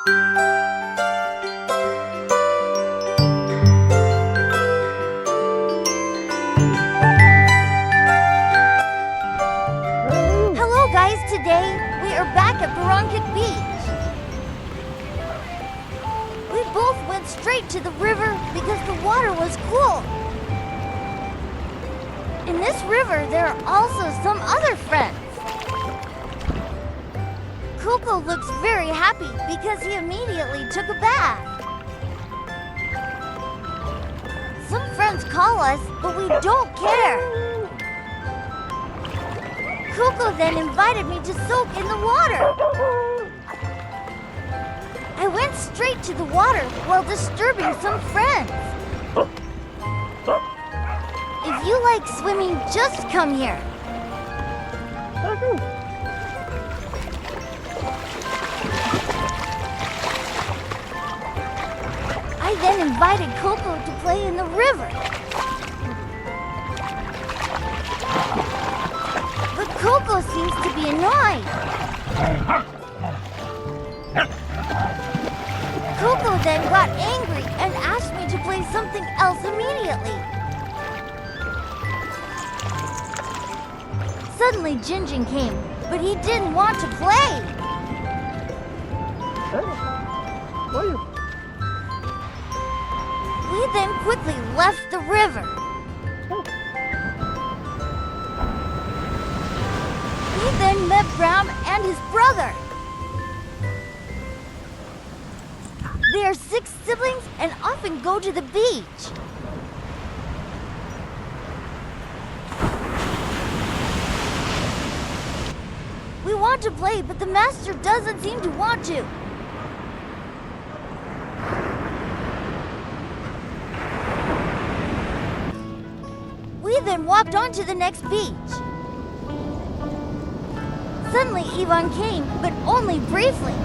Hello guys, today we are back at Barangkit Beach. We both went straight to the river because the water was cool. In this river, there are also some other friends. Coco looks very happy because he immediately took a bath. Some friends call us, but we don't care. Coco then invited me to soak in the water. I went straight to the water while disturbing some friends. If you like swimming, just come here. I then invited Coco to play in the river. But Coco seems to be annoyed. Coco then got angry and asked me to play something else immediately. Suddenly Jinjin came, but he didn't want to play. We then quickly left the river. We then met Bram and his brother. They are 6 siblings and often go to the beach. We want to play, but the master doesn't seem to want to. We then walked on to the next beach. Suddenly Ivan came, but only briefly.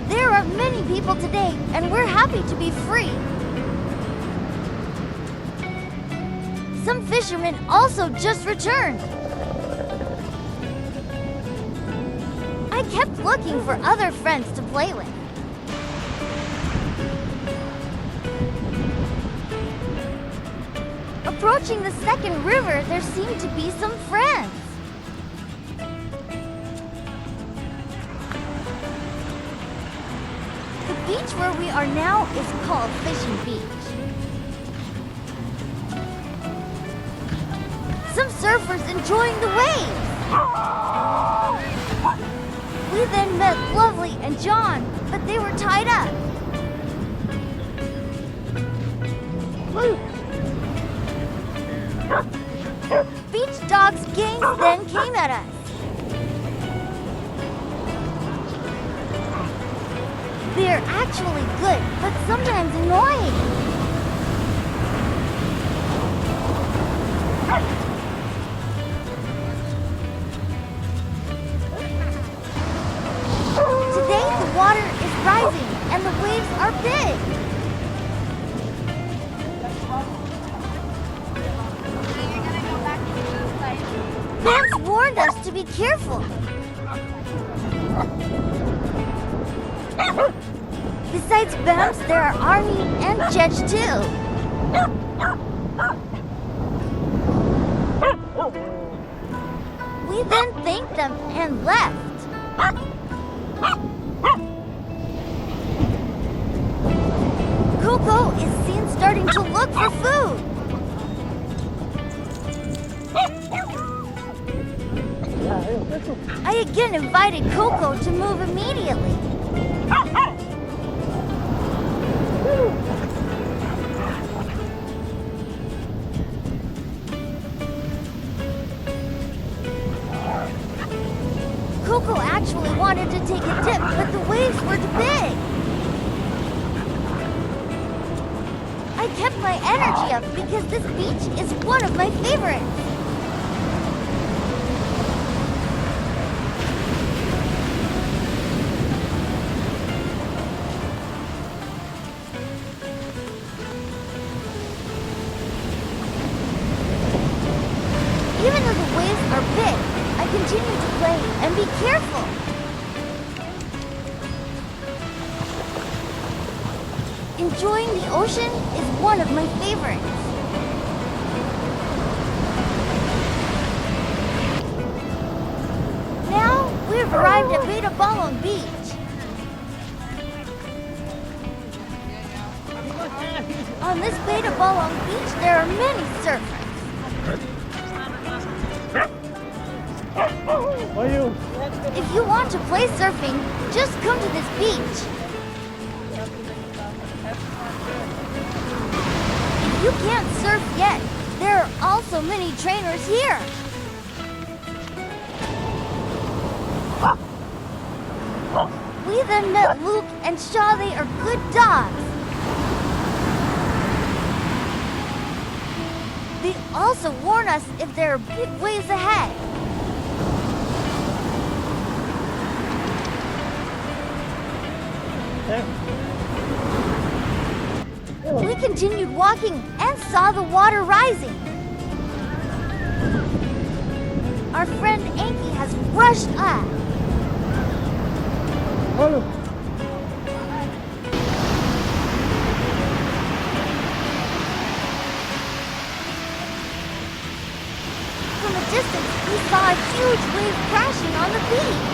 There are many people today, and we're happy to be free. Some fishermen also just returned. I kept looking for other friends to play with. Approaching the second river, there seemed to be some friends. The beach where we are now is called Fishing Beach. Some surfers enjoying the waves. We then met Lovely and John, but they were tied up. Beach dogs gangs then came at us. They're actually good, but sometimes annoying. Today the water is rising and the waves are big. Vance warned us to be careful. Besides Bams, there are Arnie and Jedge too. We then thanked them and left. Coco is seen starting to look for food. I again invited Coco to move immediately. Coco actually wanted to take a dip, but the waves were too big. I kept my energy up because this beach is one of my favorites. Even though the waves are big. I continue to play and be careful. Enjoying the ocean is one of my favorites. Now we've arrived at Bolong Beach. On this bolong beach, there are many surfers. If you want to play surfing, just come to this beach. If you can't surf yet, there are also many trainers here. We then met Luke and Shaw. They are good dogs. They also warn us if there are big waves ahead. We continued walking and saw the water rising. Our friend Anki has rushed up. From a distance, we saw a huge wave crashing on the beach.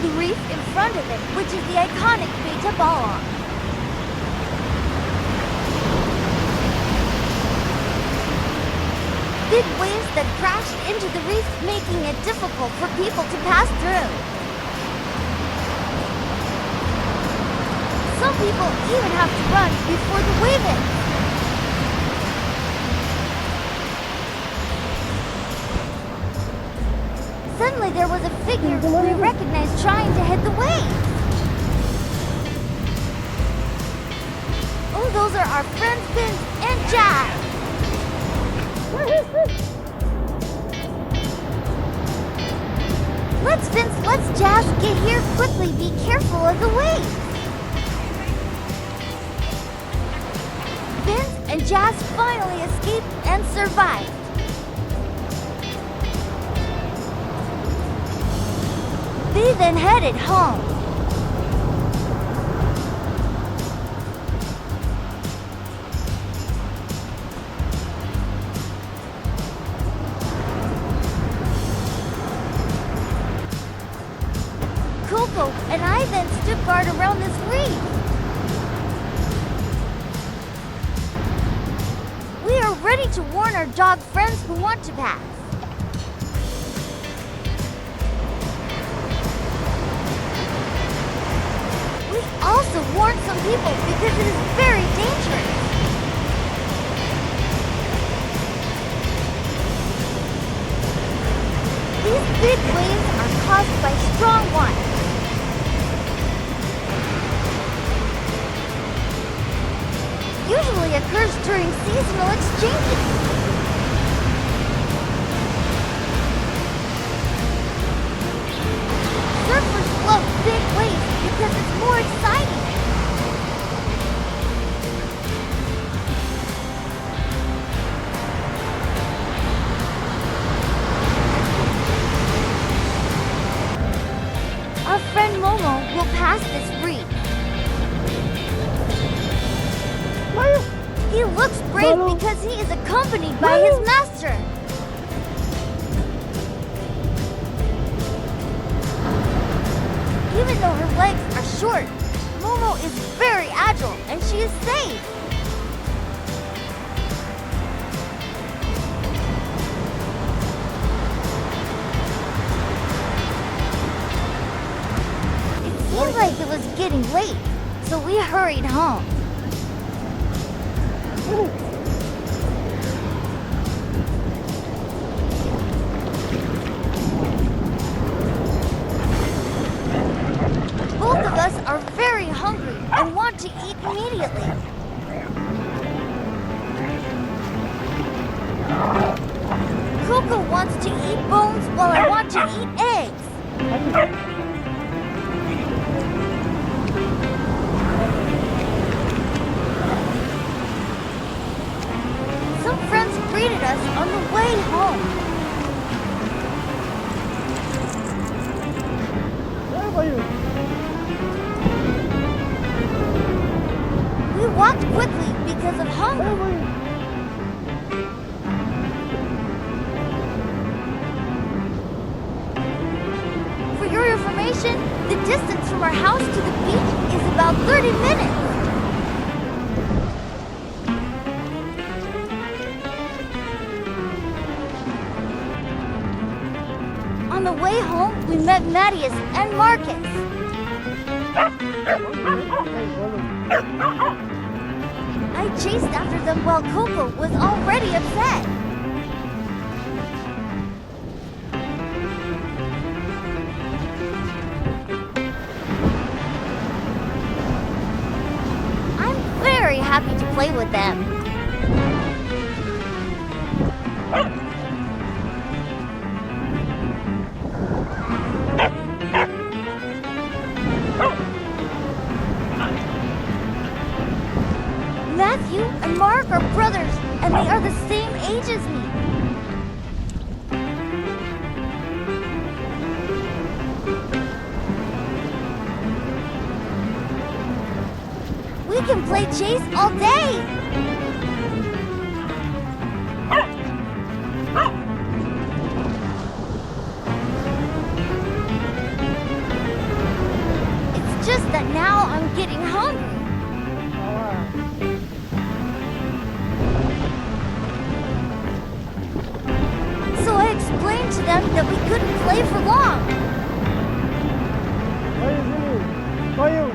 The reef in front of it, which is the iconic bolong. Big waves that crashed into the reef, making it difficult for people to pass through. Some people even have to run before the wave hits. Suddenly there was a figure we recognized trying to hit the waves. Oh, those are our friends Vince and Jazz. Let's Jazz get here quickly. Be careful of the waves. Vince and Jazz finally escaped and survived. They then headed home. Coco and I then stood guard around this reef. We are ready to warn our dog friends who want to pass. We also warn some people because it is very dangerous. These big waves are caused by strong winds. Usually occurs during seasonal exchanges. Surfers love big waves because it's more exciting. Our friend Momo will pass this reef. He looks brave because he is accompanied by his master. Even though her legs are short, Momo is very agile and she is safe. It seemed like it was getting late, so we hurried home. Both of us are very hungry and want to eat immediately. Coco wants to eat bones while I want to eat eggs. greeted us on the way home. Where were you? We walked quickly because of Where hunger. were you? For your information, the distance from our house to the beach is about 30 minutes. On the way home, we met Mattias and Marcus. I chased after them while Coco was already upset. I'm very happy to play with them. Matthew and Mark are brothers, and they are the same age as me. We can play chase all day. It's just that now I'm getting hungry. So I explained to them that we couldn't play for long. Where is you? Where are you?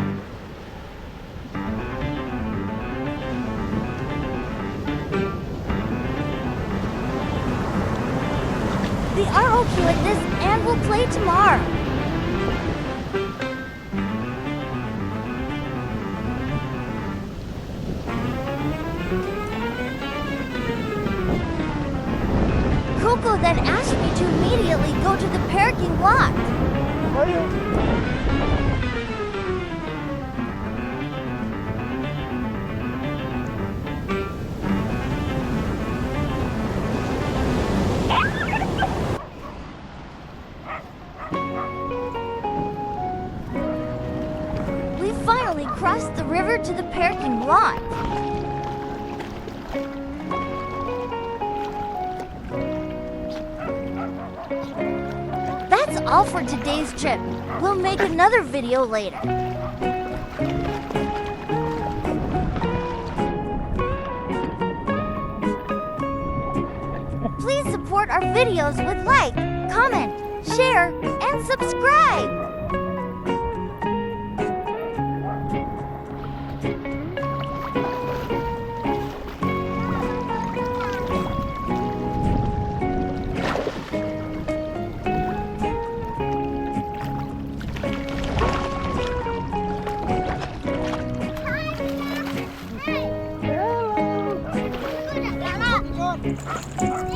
They are okay with this and will play tomorrow. Coco then asked me to immediately go to the parking lot. Where are you? We finally crossed the river to the parking lot. That's all for today's trip. We'll make another video later. Please support our videos with like, comment, share, and subscribe. Hello.